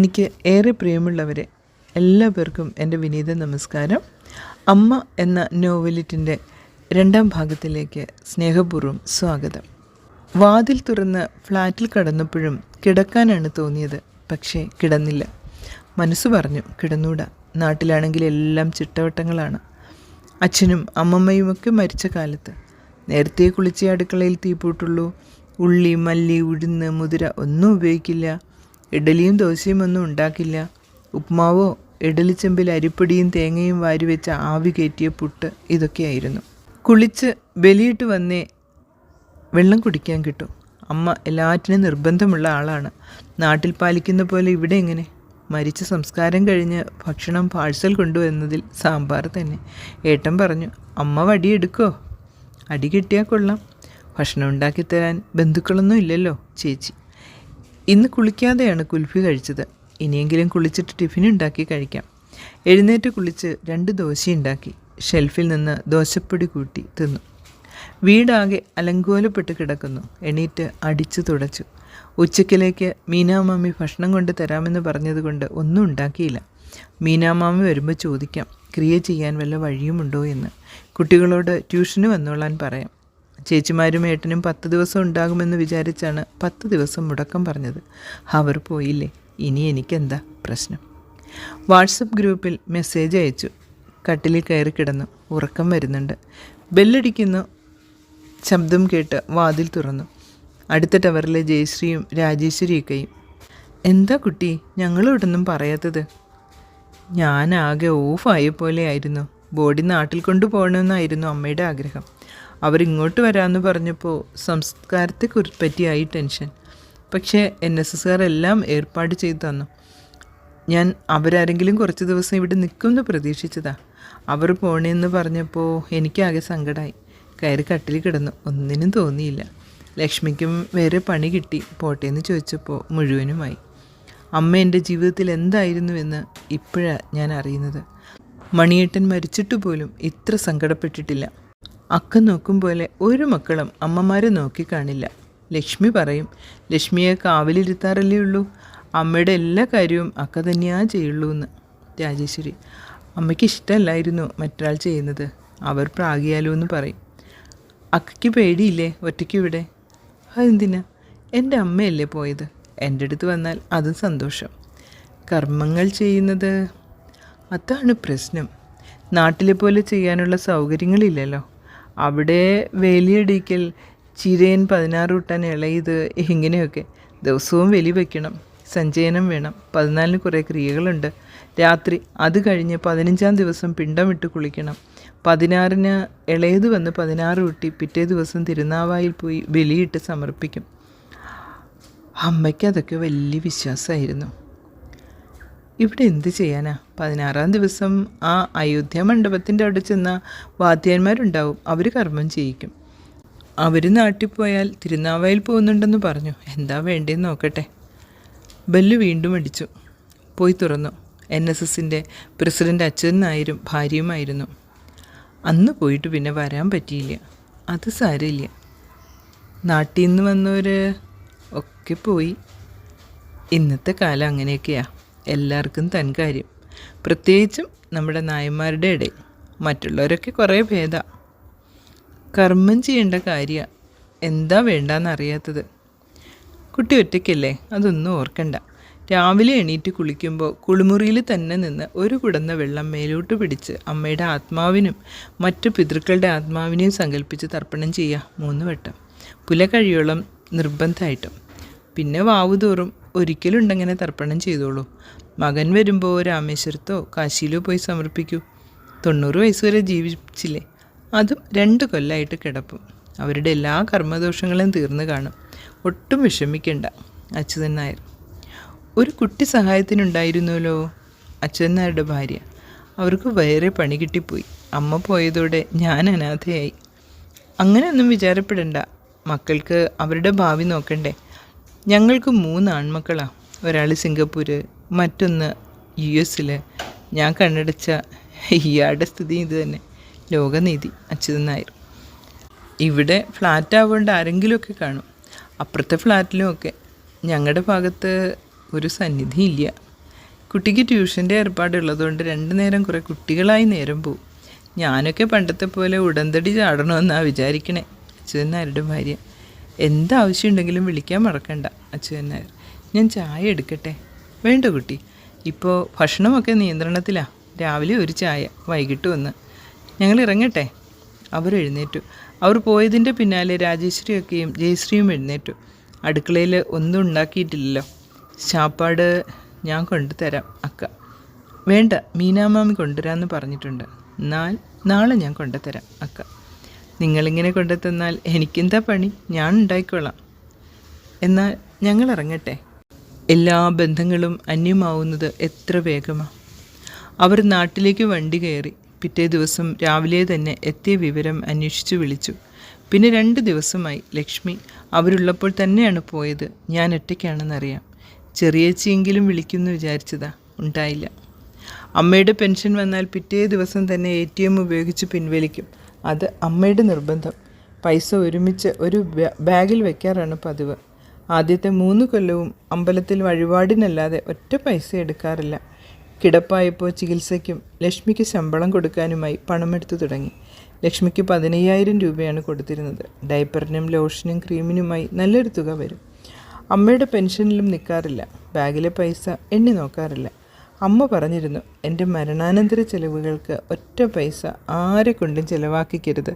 എനിക്ക് ഏറെ പ്രിയമുള്ളവരെ, എല്ലാ പേർക്കും എൻ്റെ വിനീത നമസ്കാരം. അമ്മ എന്ന നോവലിറ്റിൻ്റെ 2ാം ഭാഗത്തിലേക്ക് സ്നേഹപൂർവ്വം സ്വാഗതം. വാതിൽ തുറന്ന് ഫ്ലാറ്റിൽ കടന്നപ്പോഴും കിടക്കാനാണ് തോന്നിയത്. പക്ഷേ കിടന്നില്ല. മനസ്സ് പറഞ്ഞു കിടന്നൂടാ. നാട്ടിലാണെങ്കിൽ എല്ലാം ചിട്ടവട്ടങ്ങളാണ്. അച്ഛനും അമ്മമ്മയുമൊക്കെ മരിച്ച കാലത്ത് നേരത്തെ കുളിച്ച് അടുക്കളയിൽ തീപ്പൂട്ടുള്ളൂ. ഉള്ളി, മല്ലി, ഉഴുന്ന്, മുതിര ഒന്നും ഉപയോഗിക്കില്ല. ഇഡലിയും ദോശയും ഒന്നും ഉണ്ടാക്കില്ല. ഉപ്മാവോ ഇഡലിച്ചെമ്പിൽ അരിപ്പൊടിയും തേങ്ങയും വാരിവെച്ച ആവി കയറ്റിയ പുട്ട് ഇതൊക്കെയായിരുന്നു. കുളിച്ച് ബലിയിട്ട് വന്നേ വെള്ളം കുടിക്കാൻ കിട്ടും. അമ്മ എല്ലാറ്റിനും നിർബന്ധമുള്ള ആളാണ്. നാട്ടിൽ പാലിക്കുന്ന പോലെ ഇവിടെ എങ്ങനെ? മരിച്ച സംസ്കാരം കഴിഞ്ഞ് ഭക്ഷണം പാഴ്സൽ കൊണ്ടുവന്നതിൽ സാമ്പാർ തന്നെ. ഏട്ടൻ പറഞ്ഞു, അമ്മ വടിയെടുക്കോ? അടി കിട്ടിയാൽ കൊള്ളാം. ഭക്ഷണം ഉണ്ടാക്കിത്തരാൻ ബന്ധുക്കളൊന്നും ഇല്ലല്ലോ ചേച്ചി. ഇന്ന് കുളിക്കാതെയാണ് കുൽഫി കഴിച്ചത്. ഇനിയെങ്കിലും കുളിച്ചിട്ട് ടിഫിൻ ഉണ്ടാക്കി കഴിക്കാം. എഴുന്നേറ്റ് കുളിച്ച് 2 ദോശയുണ്ടാക്കി ഷെൽഫിൽ നിന്ന് ദോശപ്പൊടി കൂട്ടി തിന്നു. വീടാകെ അലങ്കോലപ്പെട്ട് കിടക്കുന്നു. എണീറ്റ് അടിച്ചു തുടച്ചു. ഉച്ചക്കിലേക്ക് മീനാമാമി ഭക്ഷണം കൊണ്ട് തരാമെന്ന് പറഞ്ഞതുകൊണ്ട് ഒന്നും ഉണ്ടാക്കിയില്ല. മീനാമാമി വരുമ്പോൾ ചോദിക്കാം ക്രിയ ചെയ്യാൻ വല്ല വഴിയുമുണ്ടോ എന്ന്. കുട്ടികളോട് ട്യൂഷന് വന്നോളാൻ പറയാം. ചേച്ചിമാരും ഏട്ടനും 10 ദിവസം ഉണ്ടാകുമെന്ന് വിചാരിച്ചാണ് 10 ദിവസം മുടക്കം പറഞ്ഞത്. അവർ പോയില്ലേ, ഇനി എനിക്കെന്താ പ്രശ്നം? വാട്സപ്പ് ഗ്രൂപ്പിൽ മെസ്സേജ് അയച്ചു. കട്ടിലിൽ കയറി കിടന്നു. ഉറക്കം വരുന്നുണ്ട്. ബെല്ലടിക്കുന്നു. ശബ്ദം കേട്ട് വാതിൽ തുറന്നു. അടുത്ത ടവറിലെ ജയശ്രീയും രാജേശ്വരിയൊക്കെയും. എന്താ കുട്ടി ഞങ്ങളോടൊന്നും പറയാത്തത്? ഞാനാകെ ഓഫായ പോലെ ആയിരുന്നു. ബോഡി നാട്ടിൽ കൊണ്ടുപോകണമെന്നായിരുന്നു അമ്മയുടെ ആഗ്രഹം. അവരിങ്ങോട്ട് വരാമെന്ന് പറഞ്ഞപ്പോൾ സംസ്കാരത്തെ പറ്റിയായി ടെൻഷൻ. പക്ഷേ NSS എല്ലാം ഏർപ്പാട് ചെയ്തു തന്നു. ഞാൻ അവരാരെങ്കിലും കുറച്ച് ദിവസം ഇവിടെ നിൽക്കുമെന്ന് പ്രതീക്ഷിച്ചതാ. അവർ പോണേന്ന് പറഞ്ഞപ്പോൾ എനിക്കാകെ സങ്കടമായി. കയറി കട്ടിൽ കിടന്നു. ഒന്നിനും തോന്നിയില്ല. ലക്ഷ്മിക്കും വേറെ പണി കിട്ടി പോട്ടേന്ന് ചോദിച്ചപ്പോൾ മുഴുവനുമായി. അമ്മ എൻ്റെ ജീവിതത്തിൽ എന്തായിരുന്നുവെന്ന് ഇപ്പോഴാണ് ഞാൻ അറിയുന്നത്. മണിയേട്ടൻ മരിച്ചിട്ട് പോലും ഇത്ര സങ്കടപ്പെട്ടിട്ടില്ല. അക്ക നോക്കും പോലെ ഒരു മക്കളും അമ്മമാരെ നോക്കിക്കാണില്ല. ലക്ഷ്മി പറയും, ലക്ഷ്മിയെ കാവലിരുത്താറല്ലേ ഉള്ളൂ, അമ്മയുടെ എല്ലാ കാര്യവും അക്ക തന്നെയാണ് ചെയ്യുള്ളൂ എന്ന്. രാജേശ്വരി, അമ്മയ്ക്ക് ഇഷ്ടമല്ലായിരുന്നു മറ്റൊരാൾ ചെയ്യുന്നത്. അവർ പ്രാഗിയാലോ എന്ന് പറയും. അക്കയ്ക്ക് പേടിയില്ലേ ഒറ്റയ്ക്ക് ഇവിടെ? അതെന്തിനാ? എൻ്റെ അമ്മയല്ലേ പോയത്. എൻ്റെ അടുത്ത് വന്നാൽ അതും സന്തോഷം. കർമ്മങ്ങൾ ചെയ്യുന്നത് അതാണ് പ്രശ്നം. നാട്ടിലെ പോലെ ചെയ്യാനുള്ള സൗകര്യങ്ങളില്ലല്ലോ. അവിടെ വേലിയടിക്കൽ, ചിരയൻ 16 കൂട്ടാൻ ഇളയത്, ഇങ്ങനെയൊക്കെ. ദിവസവും വെലി വയ്ക്കണം, സഞ്ചയനം വേണം. 14 കുറേ ക്രിയകളുണ്ട്. രാത്രി അത് കഴിഞ്ഞ് 15-ാം ദിവസം പിണ്ടം വിട്ട് കുളിക്കണം. 16-ന് ഇളയത് വന്ന് 16 കൂട്ടി പിറ്റേ ദിവസം തിരുനാവായിൽ പോയി ബലിയിട്ട് സമർപ്പിക്കും. അമ്മയ്ക്ക് അതൊക്കെ വലിയ വിശ്വാസമായിരുന്നു. ഇവിടെ എന്ത് ചെയ്യാനാ? 16-ാം ദിവസം ആ അയോധ്യ മണ്ഡപത്തിൻ്റെ അവിടെ ചെന്ന വാദ്യന്മാരുണ്ടാവും. അവർ കർമ്മം ചെയ്യിക്കും. അവർ നാട്ടിൽ പോയാൽ തിരുനാവായിൽ പോകുന്നുണ്ടെന്ന് പറഞ്ഞു. എന്താ വേണ്ടതെന്ന് നോക്കട്ടെ. ബെല്ല് വീണ്ടും അടിച്ചു. പോയി തുറന്നു. NSSൻ്റെ പ്രസിഡൻ്റ് അച്യുതൻ നായരും ഭാര്യയുമായിരുന്നു. അന്ന് പോയിട്ട് പിന്നെ വരാൻ പറ്റിയില്ല. അത് സാരമില്ല. നാട്ടിൽ നിന്ന് വന്നവർ ഒക്കെ പോയി. ഇന്നത്തെ കാലം അങ്ങനെയൊക്കെയാണ്. എല്ലാവർക്കും തൻ കാര്യം. പ്രത്യേകിച്ചും നമ്മുടെ നായന്മാരുടെ ഇടയിൽ. മറ്റുള്ളവരൊക്കെ കുറേ ഭേദ. കർമ്മം ചെയ്യേണ്ട കാര്യമാണ്. എന്താ വേണ്ടെന്നറിയാത്തത്. കുട്ടി ഒറ്റയ്ക്കല്ലേ, അതൊന്നും ഓർക്കണ്ട. രാവിലെ എണീറ്റ് കുളിക്കുമ്പോൾ കുളിമുറിയിൽ തന്നെ നിന്ന് ഒരു കുടന്ന വെള്ളം മേലോട്ട് പിടിച്ച് അമ്മയുടെ ആത്മാവിനും മറ്റു പിതൃക്കളുടെ ആത്മാവിനെയും സങ്കല്പിച്ച് തർപ്പണം ചെയ്യുക 3 വട്ടം. പുല കഴിയോളം നിർബന്ധമായിട്ടും. പിന്നെ വാവുതോറും ഒരിക്കലുണ്ടങ്ങനെ തർപ്പണം ചെയ്തോളൂ. മകൻ വരുമ്പോൾ രാമേശ്വരത്തോ കാശിയിലോ പോയി സമർപ്പിക്കൂ. 90 വയസ്സ് വരെ ജീവിച്ചില്ലേ, അതും 2 കൊല്ലമായിട്ട് കിടപ്പും. അവരുടെ എല്ലാ കർമ്മദോഷങ്ങളും തീർന്നു കാണും. ഒട്ടും വിഷമിക്കണ്ട. അച്യുതൻ നായർ. ഒരു കുട്ടി സഹായത്തിനുണ്ടായിരുന്നല്ലോ, അച്യുതൻ നായരുടെ ഭാര്യ. അവർക്ക് വേറെ പണി കിട്ടിപ്പോയി. അമ്മ പോയതോടെ ഞാൻ അനാഥയായി. അങ്ങനെയൊന്നും വിചാരപ്പെടണ്ട. മക്കൾക്ക് അവരുടെ ഭാവി നോക്കണ്ടേ. ഞങ്ങൾക്ക് 3 ആൺമക്കളാണ്. ഒരാൾ സിംഗപ്പൂർ, മറ്റൊന്ന് US. ഞാൻ കണ്ണടച്ച ഇയാളുടെ സ്ഥിതി ഇത് തന്നെ. ലോകനീതി. അച്യുതൻ നായർ. ഇവിടെ ഫ്ലാറ്റ് ആവുകൊണ്ട് ആരെങ്കിലുമൊക്കെ കാണും. അപ്പുറത്തെ ഫ്ലാറ്റിലുമൊക്കെ. ഞങ്ങളുടെ ഭാഗത്ത് ഒരു സന്നിധി ഇല്ല. കുട്ടിക്ക് ട്യൂഷൻ്റെ ഏർപ്പാടുള്ളതുകൊണ്ട് 2 നേരം കുറേ കുട്ടികളായി നേരം പോവും. ഞാനൊക്കെ പണ്ടത്തെ പോലെ ഉടന്തടി ചാടണമെന്നാണ് വിചാരിക്കണേ. അച്യുതൻ നായരുടെ ഭാര്യ. എന്താവശ്യമുണ്ടെങ്കിലും വിളിക്കാൻ മറക്കണ്ട. അച്യുതൻ നായർ. ഞാൻ ചായ എടുക്കട്ടെ? വേണ്ട കുട്ടി, ഇപ്പോൾ ഭക്ഷണമൊക്കെ നിയന്ത്രണത്തിലാണ്. രാവിലെ ഒരു ചായ, വൈകിട്ട് ഒന്ന്. ഞങ്ങൾ ഇറങ്ങട്ടെ? അവർ എഴുന്നേറ്റു. അവർ പോയതിൻ്റെ പിന്നാലെ രാജേശ്വരിയൊക്കെയും ജയശ്രീയും എഴുന്നേറ്റു. അടുക്കളയിൽ ഒന്നും ഉണ്ടാക്കിയിട്ടില്ലല്ലോ. ചാപ്പാട് ഞാൻ കൊണ്ടുതരാം അക്ക. വേണ്ട, മീനാമാമി കൊണ്ടുവരാമെന്ന് പറഞ്ഞിട്ടുണ്ട്. നാളെ ഞാൻ കൊണ്ടുതരാം അക്ക. നിങ്ങളിങ്ങനെ കൊണ്ടുതന്നാൽ എനിക്കെന്താ പണി? ഞാൻ ഉണ്ടായിക്കോളാം. എന്നാൽ ഞങ്ങൾ ഇറങ്ങട്ടെ? എല്ലാ ബന്ധങ്ങളും അന്യമാവുന്നത് എത്ര വേഗമാണ്. അവർ നാട്ടിലേക്ക് വണ്ടി കയറി. പിറ്റേ ദിവസം രാവിലെ തന്നെ എത്തിയ വിവരം അന്വേഷിച്ചു വിളിച്ചു. പിന്നെ 2 ദിവസമായി. ലക്ഷ്മി അവരുള്ളപ്പോൾ തന്നെയാണ് പോയത്. ഞാൻ ഒറ്റയ്ക്കാണെന്നറിയാം. ചെറിയേച്ചിയെങ്കിലും വിളിക്കുമെന്ന് വിചാരിച്ചതാ, ഉണ്ടായില്ല. അമ്മയുടെ പെൻഷൻ വന്നാൽ പിറ്റേ ദിവസം തന്നെ ATM ഉപയോഗിച്ച് പിൻവലിക്കും. അത് അമ്മയുടെ നിർബന്ധം. പൈസ ഒരുമിച്ച് ഒരു ബാഗിൽ വയ്ക്കാറാണ് പതിവ്. ആദ്യത്തെ 3 കൊല്ലവും അമ്പലത്തിൽ വഴിപാടിനല്ലാതെ ഒറ്റ പൈസ എടുക്കാറില്ല. കിടപ്പായപ്പോൾ ചികിത്സയ്ക്കും ലക്ഷ്മിക്ക് ശമ്പളം കൊടുക്കാനുമായി പണമെടുത്തു തുടങ്ങി. ലക്ഷ്മിക്ക് 15,000 രൂപയാണ് കൊടുത്തിരുന്നത്. ഡയപ്പറിനും ലോഷനും ക്രീമിനുമായി നല്ലൊരു തുക വരും. അമ്മയുടെ പെൻഷനിലും നിൽക്കാറില്ല. ബാഗിലെ പൈസ എണ്ണി നോക്കാറില്ല. അമ്മ പറഞ്ഞിരുന്നു, എൻ്റെ മരണാനന്തര ചെലവുകൾക്ക് ഒറ്റ പൈസ ആരെ കൊണ്ടും ചിലവാക്കിക്കരുത്.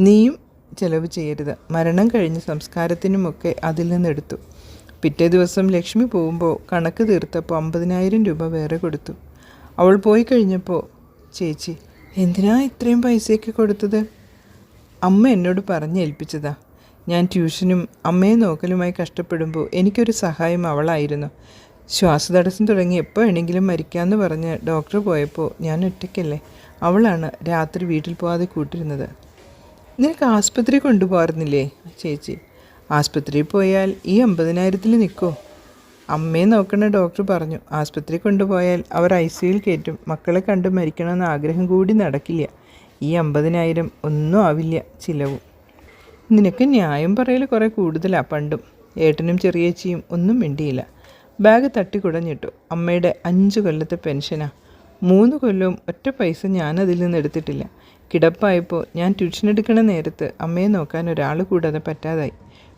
നീയും ചിലവ് ചെയ്യരുത്. മരണം കഴിഞ്ഞ് സംസ്കാരത്തിനുമൊക്കെ അതിൽ നിന്നെടുത്തു. പിറ്റേ ദിവസം ലക്ഷ്മി പോകുമ്പോൾ കണക്ക് തീർത്തപ്പോൾ 50,000 രൂപ വേറെ കൊടുത്തു. അവൾ പോയി കഴിഞ്ഞപ്പോൾ, ചേച്ചി എന്തിനാ ഇത്രയും പൈസയൊക്കെ കൊടുത്തത്? അമ്മ എന്നോട് പറഞ്ഞേൽപ്പിച്ചതാ. ഞാൻ ട്യൂഷനും അമ്മയെ നോക്കലുമായി കഷ്ടപ്പെടുമ്പോൾ എനിക്കൊരു സഹായം അവളായിരുന്നു. ശ്വാസതടസ്സം തുടങ്ങി എപ്പോൾ വേണമെങ്കിലും മരിക്കാമെന്ന് പറഞ്ഞ് ഡോക്ടർ പോയപ്പോൾ ഞാൻ ഒറ്റയ്ക്കല്ലേ. അവളാണ് രാത്രി വീട്ടിൽ പോകാതെ കൂട്ടിരുന്നത്. നിനക്ക് ആസ്പത്രി കൊണ്ടുപോകാറുന്നില്ലേ ചേച്ചി? ആസ്പത്രിയിൽ പോയാൽ ഈ 50,000-ൽ നിൽക്കുമോ? അമ്മയെ നോക്കണ ഡോക്ടർ പറഞ്ഞു, ആസ്പത്രി കൊണ്ടുപോയാൽ അവർ ICUയിൽ കയറ്റും. മക്കളെ കണ്ട് മരിക്കണമെന്ന ആഗ്രഹം കൂടി നടക്കില്ല. ഈ 50,000 ഒന്നും ആവില്ല ചിലവും. നിനക്ക് ന്യായം പറയൽ കുറേ കൂടുതലാണ്. പണ്ടും ഏട്ടനും ചെറിയേച്ചിയും ഒന്നും മിണ്ടിയില്ല. ബാഗ് തട്ടിക്കുടഞ്ഞിട്ടു. അമ്മയുടെ 5 കൊല്ലത്തെ പെൻഷനാ. 3 കൊല്ലവും ഒറ്റ പൈസ ഞാനതിൽ നിന്ന് എടുത്തിട്ടില്ല. കിടപ്പായപ്പോൾ ഞാൻ ട്യൂഷൻ എടുക്കണ നേരത്ത് അമ്മയെ നോക്കാൻ ഒരാൾ കൂടാതെ പറ്റാതായി.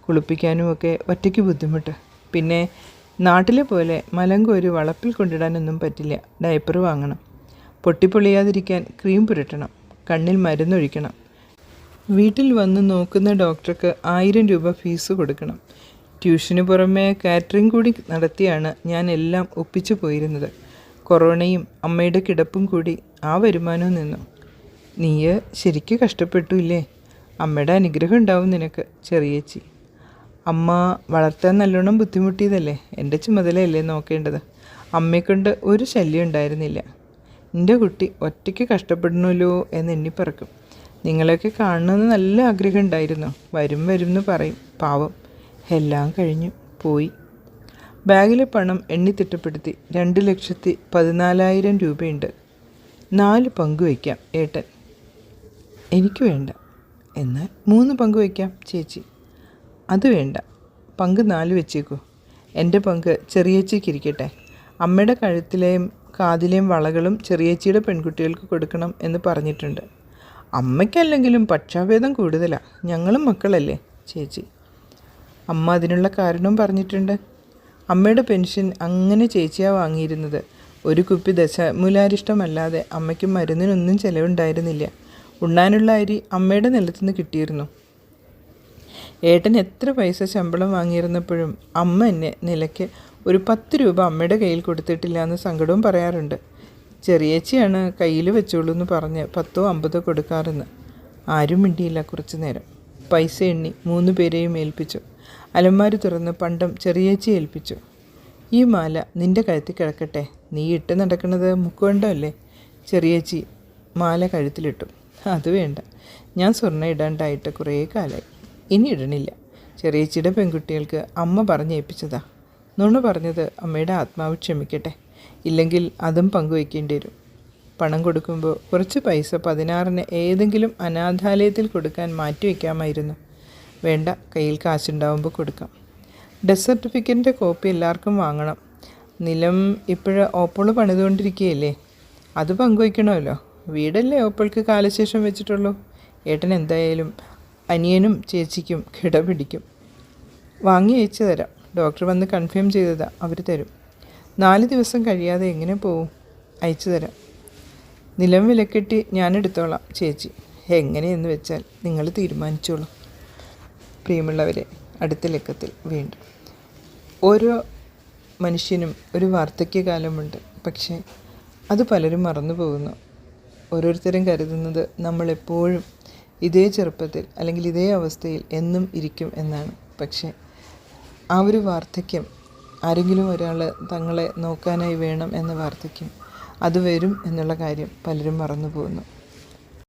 കുളിപ്പിക്കാനുമൊക്കെ ഒറ്റയ്ക്ക് ബുദ്ധിമുട്ട്. പിന്നെ നാട്ടിലെ പോലെ മലങ്കോരി വളപ്പിൽ കൊണ്ടിടാനൊന്നും പറ്റില്ല. ഡയപ്പർ വാങ്ങണം. പൊട്ടിപ്പൊളിയാതിരിക്കാൻ ക്രീം പുരട്ടണം. കണ്ണിൽ മരുന്നൊഴിക്കണം. വീട്ടിൽ വന്ന് നോക്കുന്ന ഡോക്ടർക്ക് 1000 രൂപ ഫീസ് കൊടുക്കണം. ട്യൂഷന് പുറമെ കാറ്ററിംഗ് കൂടി നടത്തിയാണ് ഞാൻ എല്ലാം ഒപ്പിച്ചു പോയിരുന്നത്. കൊറോണയും അമ്മയുടെ കിടപ്പും കൂടി ആ വരുമാനവും നിന്നു. നീ ശരിക്കും കഷ്ടപ്പെട്ടു ഇല്ലേ? അമ്മയുടെ അനുഗ്രഹം ഉണ്ടാവും നിനക്ക് ചെറിയേച്ചി. അമ്മ വളർത്താൻ നല്ലോണം ബുദ്ധിമുട്ടിയതല്ലേ. എൻ്റെ ചുമതലയല്ലേ നോക്കേണ്ടത്. അമ്മയെക്കൊണ്ട് ഒരു ശല്യം ഉണ്ടായിരുന്നില്ല. എൻ്റെ കുട്ടി ഒറ്റയ്ക്ക് കഷ്ടപ്പെടണമല്ലോ എന്ന് എണ്ണിപ്പറക്കും. നിങ്ങളെയൊക്കെ കാണണമെന്ന് നല്ല ആഗ്രഹം ഉണ്ടായിരുന്നു. വരും എന്ന് പറയും. പാവം, എല്ലാം കഴിഞ്ഞു പോയി. ബാഗിലെ പണം എണ്ണി തിട്ടപ്പെടുത്തി. 2,14,000 രൂപയുണ്ട്. 4 പങ്കുവയ്ക്കാം ഏട്ടൻ. എനിക്ക് വേണ്ട. എന്നാൽ 3 പങ്കുവയ്ക്കാം ചേച്ചി. അത് വേണ്ട, പങ്ക് 4 വെച്ചേക്കൂ. എൻ്റെ പങ്ക് ചെറിയേച്ചിക്കിരിക്കട്ടെ. അമ്മയുടെ കഴുത്തിലെയും കാതിലെയും വളകളും ചെറിയേച്ചിയുടെ പെൺകുട്ടികൾക്ക് കൊടുക്കണം എന്ന് പറഞ്ഞിട്ടുണ്ട്. അമ്മയ്ക്കല്ലെങ്കിലും പക്ഷാഭേദം കൂടുതലാണ്. ഞങ്ങളും മക്കളല്ലേ ചേച്ചി. അമ്മ അതിനുള്ള കാരണവും പറഞ്ഞിട്ടുണ്ട്. അമ്മയുടെ പെൻഷൻ അങ്ങനെ ചേച്ചിയാണ് വാങ്ങിയിരുന്നത്. 1 കുപ്പി ദശമൂലാരിഷ്ടമല്ലാതെ അമ്മയ്ക്ക് മരുന്നിനൊന്നും ചിലവുണ്ടായിരുന്നില്ല. ഉണ്ണാനുള്ള അരി അമ്മയുടെ നിലത്തുനിന്ന് കിട്ടിയിരുന്നു. ഏട്ടൻ എത്ര പൈസ ശമ്പളം വാങ്ങിയിരുന്നപ്പോഴും അമ്മ എന്നെ നിലയ്ക്ക് ഒരു 10 രൂപ അമ്മയുടെ കയ്യിൽ കൊടുത്തിട്ടില്ല എന്ന് സങ്കടവും പറയാറുണ്ട്. ചെറിയേച്ചിയാണ് കയ്യിൽ വെച്ചോളൂ എന്ന് പറഞ്ഞ് 10ഓ 50ഓ കൊടുക്കാറെന്ന്. ആരും മിണ്ടിയില്ല. കുറച്ചു നേരം പൈസ എണ്ണി 3 പേരെയും ഏൽപ്പിച്ചു. അലമാരി തുറന്ന് പണ്ടം ചെറിയേച്ചി ഏൽപ്പിച്ചു. ഈ മാല നിൻ്റെ കഴുത്തിൽ കിടക്കട്ടെ. നീ ഇട്ട് നടക്കുന്നത് മുക്കുകൊണ്ടല്ലേ? ചെറിയേച്ചി മാല കഴുത്തിലിട്ടു. അത് വേണ്ട, ഞാൻ സ്വർണ്ണം ഇടാണ്ടായിട്ട് കുറേ കാലമായി. ഇനി ഇടണില്ല. ചെറിയേച്ചിയുടെ പെൺകുട്ടികൾക്ക് അമ്മ പറഞ്ഞേൽപ്പിച്ചതാ. നുണ പറഞ്ഞത് അമ്മയുടെ ആത്മാവ് ക്ഷമിക്കട്ടെ. ഇല്ലെങ്കിൽ അതും പങ്കുവയ്ക്കേണ്ടി വരും. പണം കൊടുക്കുമ്പോൾ കുറച്ച് പൈസ 16-ന് ഏതെങ്കിലും അനാഥാലയത്തിൽ കൊടുക്കാൻ മാറ്റിവെക്കാമായിരുന്നു. വേണ്ട, കയ്യിൽ കാശുണ്ടാവുമ്പോൾ കൊടുക്കാം. ഡെത്ത് സർട്ടിഫിക്കറ്റിൻ്റെ കോപ്പി എല്ലാവർക്കും വാങ്ങണം. നിലം ഇപ്പോഴ് ഓപ്പോള് പണിതുകൊണ്ടിരിക്കുകയല്ലേ, അത് പങ്കുവയ്ക്കണമല്ലോ. വീടല്ലേ ഓപ്പോൾക്ക് കാലശേഷം വെച്ചിട്ടുള്ളൂ. ഏട്ടൻ എന്തായാലും അനിയനും ചേച്ചിക്കും കിട പിടിക്കും. വാങ്ങി അയച്ചു തരാം. ഡോക്ടർ വന്ന് കൺഫേം ചെയ്തതാ, അവർ തരും. 4 ദിവസം കഴിയാതെ എങ്ങനെ പോവും? അയച്ചു തരാം. നിലം വിലക്കെട്ടി ഞാനെടുത്തോളാം ചേച്ചി. എങ്ങനെയെന്ന് വെച്ചാൽ നിങ്ങൾ തീരുമാനിച്ചോളൂ. പ്രിയമുള്ളവരെ, അടുത്ത ലക്കത്തിൽ വീണ്ടും. ഓരോ മനുഷ്യനും ഒരു വാർദ്ധക്യകാലമുണ്ട്. പക്ഷേ അത് പലരും മറന്നു പോകുന്നു. ഓരോരുത്തരും കരുതുന്നത് നമ്മളെപ്പോഴും ഇതേ ചെറുപ്പത്തിൽ അല്ലെങ്കിൽ ഇതേ അവസ്ഥയിൽ എന്നും ഇരിക്കും എന്നാണ്. പക്ഷേ ആ ഒരു വാർദ്ധക്യം, ആരെങ്കിലും ഒരാൾ തങ്ങളെ നോക്കാനായി വേണം എന്ന വാർദ്ധക്യം, അത് വരും എന്നുള്ള കാര്യം പലരും മറന്നു പോകുന്നു.